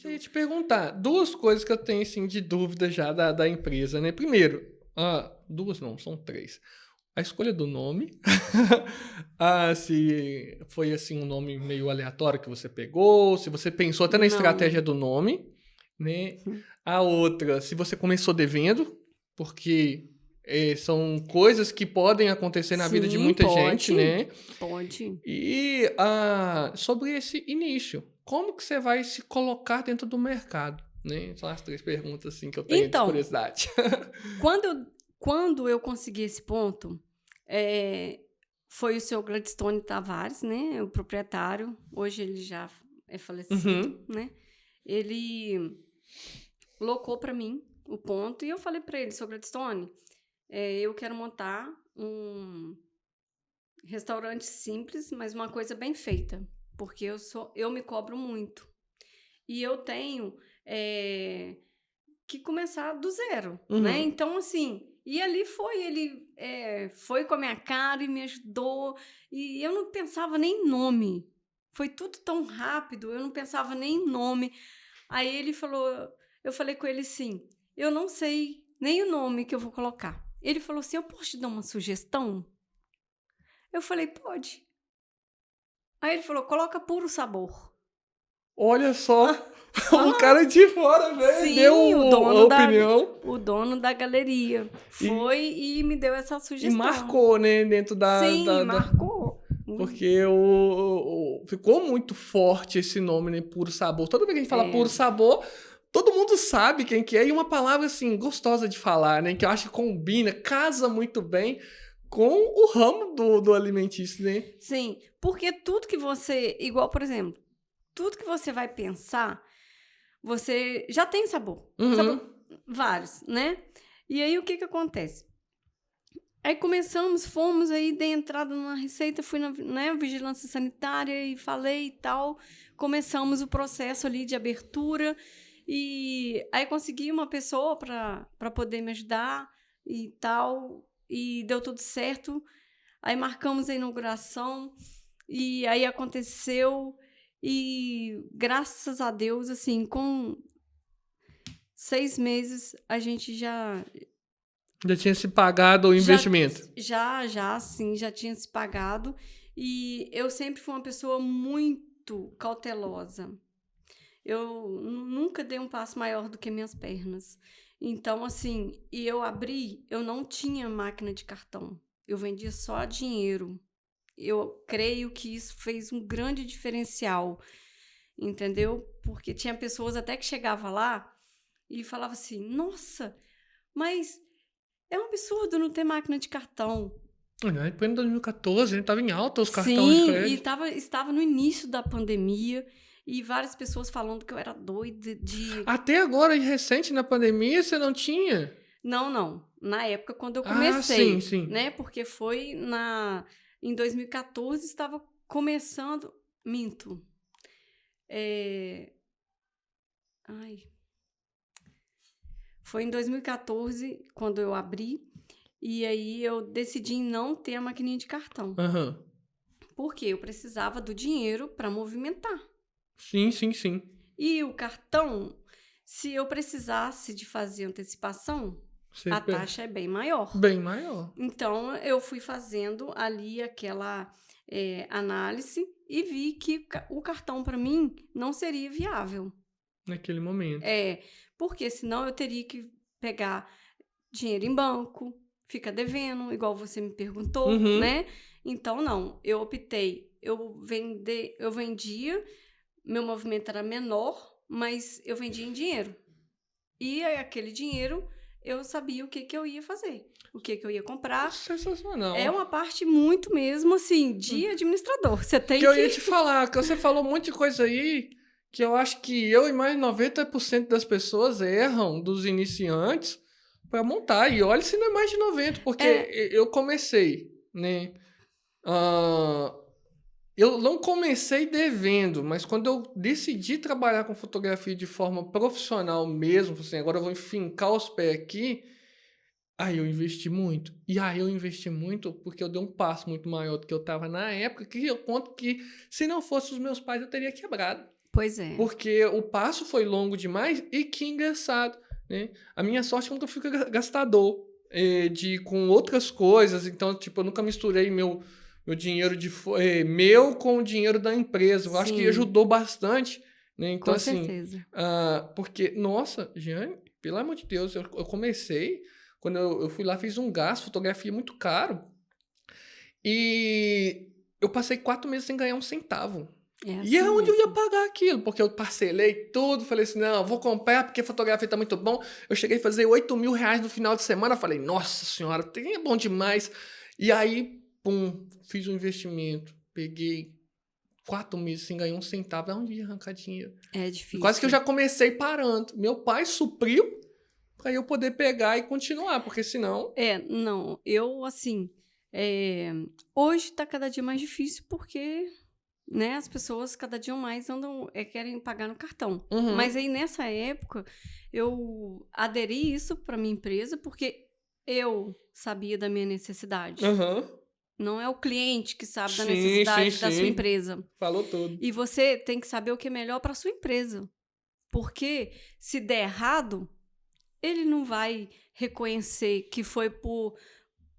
Eu ia te perguntar, duas coisas que eu tenho, assim, de dúvida já da empresa, né? Primeiro, duas não, são três. A escolha do nome, se foi, assim, um nome meio aleatório que você pegou, se você pensou até na estratégia Não. do nome, né? A outra, se você começou devendo, porque são coisas que podem acontecer na vida de Sim, muita gente, pode. né? Pode. E sobre esse início, como que você vai se colocar dentro do mercado? Né? São as três perguntas assim, que eu tenho de Então, curiosidade. quando eu, quando eu consegui esse ponto, eh, foi o seu Gladstone Tavares, né, o proprietário, hoje ele já é falecido, Uhum. né, ele locou para mim o ponto e eu falei para ele: "Seu Gladstone, eu quero montar um restaurante simples, mas uma coisa bem feita, porque eu me cobro muito. E eu tenho, que começar do zero, né, Uhum. então assim, e ali foi, ele, foi com a minha cara e me ajudou, e eu não pensava nem em nome, foi tudo tão rápido, eu não pensava nem em nome. Aí ele falou, eu falei com ele assim: "Eu não sei nem o nome que eu vou colocar". Ele falou assim: "Eu posso te dar uma sugestão?". Eu falei: "Pode". Aí ele falou: "Coloca Puro Sabor". Olha só, o Aham. cara de fora, né, deu Sim, a opinião o dono da galeria e, foi e me deu essa e sugestão. marcou, né, dentro Sim, marcou. porque ficou muito forte esse nome, né, Puro Sabor. Toda vez que a gente fala Puro É, Sabor, todo mundo sabe quem que é, e uma palavra, assim, gostosa de falar, né, que eu acho que combina, casa muito bem com o ramo do alimentício, né? sim, porque tudo que você igual, por exemplo, tudo que você vai pensar, você já tem sabor. Sabor Uhum. vários, né. E aí o que que acontece? Aí começamos, fomos, aí dei entrada numa receita, fui na né, vigilância sanitária e falei e tal. Começamos o processo ali de abertura, e aí consegui uma pessoa para poder me ajudar e tal, e deu tudo certo. Aí marcamos a inauguração, e aí aconteceu, e graças a Deus, assim, com 6 meses a gente Já tinha se pagado o Já investimento. já sim, já tinha se pagado, e eu sempre fui uma pessoa muito cautelosa. Eu nunca dei um passo maior do que minhas pernas. Então, assim, e eu não tinha máquina de cartão, eu vendia só dinheiro. Eu creio que isso fez um grande diferencial, entendeu? Porque tinha pessoas até que chegava lá e falava assim: "Nossa, mas é um absurdo não ter máquina de cartão". Olha, em 2014, a gente tava em alta os cartões de Sim, e crédito. estava no início da pandemia, e várias pessoas falando que eu era doida de Até agora, recente na pandemia, você não tinha? não, não, na época quando eu Ah, sim, comecei, sim. né, porque foi na em 2014 estava começando, minto, eh, ai, foi em 2014 quando eu abri, e aí eu decidi em não ter a maquininha de cartão, Aham. porque eu precisava do dinheiro para movimentar. Sim, sim, sim. E o cartão, se eu precisasse de fazer antecipação, Você a taxa é bem maior. bem maior Então, eu fui fazendo ali aquela, análise e vi que o cartão para mim não seria viável. naquele momento. É, porque senão eu teria que pegar dinheiro em banco, fica devendo, igual você me perguntou, Uhum. né. Então não, eu optei, eu vendia, meu movimento era menor, mas eu vendia em dinheiro. E aí aquele dinheiro eu sabia o que que eu ia fazer, o que que eu ia comprar. É Sensacional. uma parte muito mesmo, assim, de administrador, você Que tem eu que ia te falar, que você falou um monte de coisa aí que eu acho que eu e mais 90% das pessoas erram, dos iniciantes, para montar. E olha se não é mais de 90, porque é, eu comecei, né? Ah, eu não comecei devendo, mas quando eu decidi trabalhar com fotografia de forma profissional mesmo, assim, agora eu vou fincar os pés aqui, aí eu investi muito. E aí eu investi muito porque eu dei um passo muito maior do que eu estava na época, que eu conto que se não fosse os meus pais eu teria quebrado. Pois é. Porque o passo foi longo demais e que engraçado, né? A minha sorte é que eu nunca fui gastador com outras coisas. Então, tipo, eu nunca misturei meu dinheiro meu com o dinheiro da empresa. Eu acho que Sim, ajudou bastante, né? Então, com assim, certeza. porque, nossa, Jeane, pelo amor de Deus, eu comecei, quando eu fui lá, fiz um gasto, fotografia muito caro, e eu passei 4 meses sem ganhar um centavo. É E é assim onde eu ia mesmo. pagar aquilo, porque eu parcelei tudo, falei assim, não, vou comprar porque fotografia tá muito bom. Eu cheguei a fazer 8.000 reais no final de semana, falei, nossa senhora, é bom demais. E aí, pum, fiz um investimento, peguei 4 meses sem ganhar um centavo, da onde ia arrancar dinheiro? É E quase que eu difícil. já comecei parando. Meu pai supriu para eu poder pegar e continuar, porque senão... Não, eu assim, eh, hoje tá cada dia mais difícil porque, né, as pessoas cada dia mais andam, querem pagar no cartão. Mas Uhum, aí nessa época eu aderi isso para minha empresa porque eu sabia da minha necessidade. uhum. Não é o cliente que sabe da Sim, sim, necessidade da sua sim. empresa. Falou tudo. E você tem que saber o que é melhor para sua empresa. Porque se der errado, ele não vai reconhecer que foi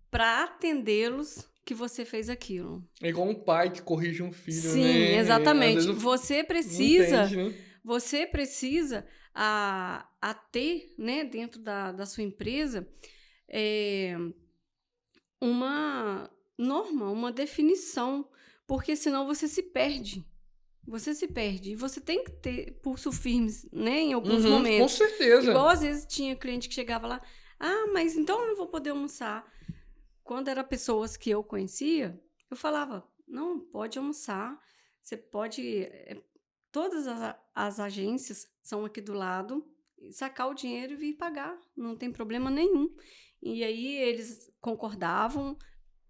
para atendê-los que você fez aquilo. É igual um pai que corrige um filho, Sim, né? Às vezes exatamente. Você não entende, precisa, né? você precisa a ter, né, dentro da sua empresa, eh, uma norma, uma definição, porque senão você se perde. Você se perde. E você tem que ter pulso firmes, né, em alguns Uhum, com momentos. Igual certeza. às vezes tinha cliente que chegava lá, ah, mas então eu não vou poder almoçar. Quando era pessoas que eu conhecia, eu falava, não, pode almoçar, você pode. Todas as agências são aqui do lado, sacar o dinheiro e vir pagar, não tem problema nenhum. E aí eles concordavam,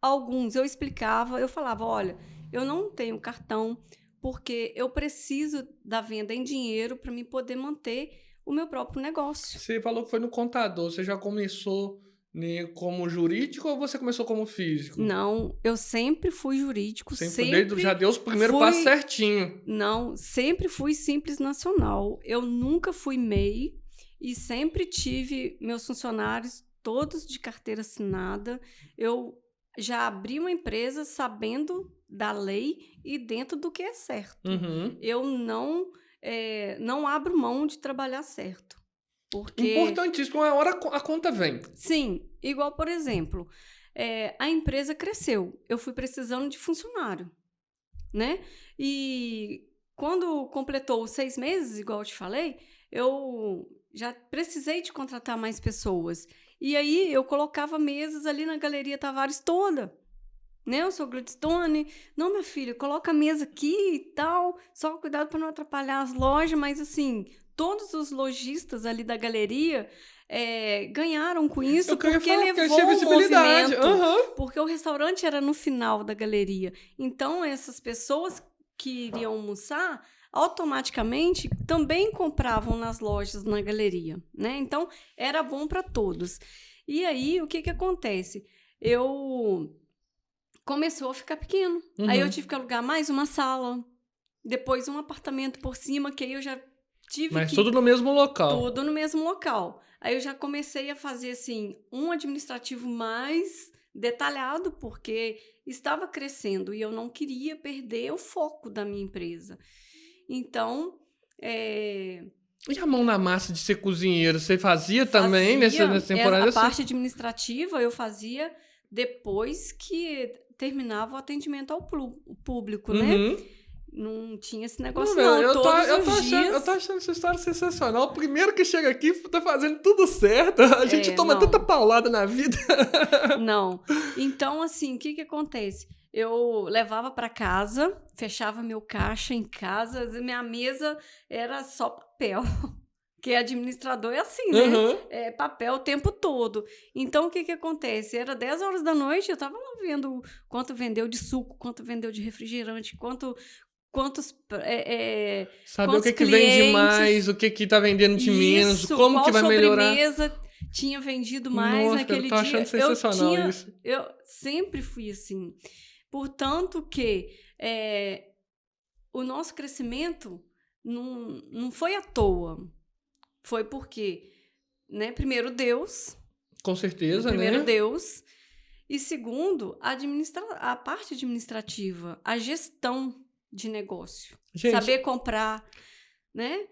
alguns eu explicava, eu falava, olha, eu não tenho cartão porque eu preciso da venda em dinheiro para me poder manter o meu próprio negócio. Você falou que foi no contador. Você já começou, né, como jurídico ou você começou como físico? Não, eu sempre fui jurídico, Sempre foi desde, já sempre deu os primeiros passos fui, certinho. não, sempre fui Simples Nacional. Eu nunca fui MEI e sempre tive meus funcionários todos de carteira assinada. Eu já abri uma empresa sabendo da lei e dentro do que é certo. Uhum. Eu não abro mão de trabalhar certo, porque Importantíssimo. Uma hora a conta vem. sim, igual, por exemplo, a empresa cresceu, eu fui precisando de funcionário, né? E quando completou os 6 meses, igual eu te falei, eu já precisei de contratar mais pessoas. E aí eu colocava mesas ali na Galeria Tavares toda, né? Eu sou Gladstone. Não, minha filha, coloca a mesa aqui e tal, só cuidado para não atrapalhar as lojas, mas assim, todos os lojistas ali da galeria ganharam com isso Eu queria porque falar, porque tinha levou o visibilidade. movimento, Aham. porque o restaurante era no final da galeria. Então, essas pessoas que iriam almoçar automaticamente também compravam nas lojas na galeria, né? Então, era bom para todos. E aí, o que acontece? Eu começou a ficar pequeno. Aí eu Uhum. tive que alugar mais uma sala, depois um apartamento por cima, que aí eu já tive Mas tudo que no mesmo local. tudo no mesmo local. Aí eu já comecei a fazer assim um administrativo mais detalhado, porque estava crescendo e eu não queria perder o foco da minha empresa. Então, E a mão na massa de ser cozinheiro? Você fazia também fazia nessa a temporada? parte administrativa, eu fazia depois que terminava o atendimento ao público, né? Uhum. Não tinha esse Não, negócio, velho, não. Todos os eu tô dias. achando essa história sensacional. O primeiro que chega aqui tá fazendo tudo certo. A gente toma tanta Não, paulada na vida. não. Então, assim, o que acontece? Eu levava para casa, fechava meu caixa em casa, minha mesa era só papel. Porque administrador é assim, né? Uhum. É papel o tempo todo. Então, o que acontece? Era 10 horas da noite, eu estava lá vendo quanto vendeu de suco, quanto vendeu de refrigerante, quantos, Saber o quantos que vende mais, clientes. o que tá vendendo de menos, Isso, como que qual vai melhorar. sobremesa tinha vendido mais Nossa, cara, eu naquele tô achando dia. sensacional isso. Eu sempre fui assim. Portanto que o nosso crescimento não foi à toa. Foi porque, né, primeiro Deus, Com certeza, primeiro né? Deus, e segundo, a parte administrativa, a gestão de negócio. Gente, Saber comprar, né?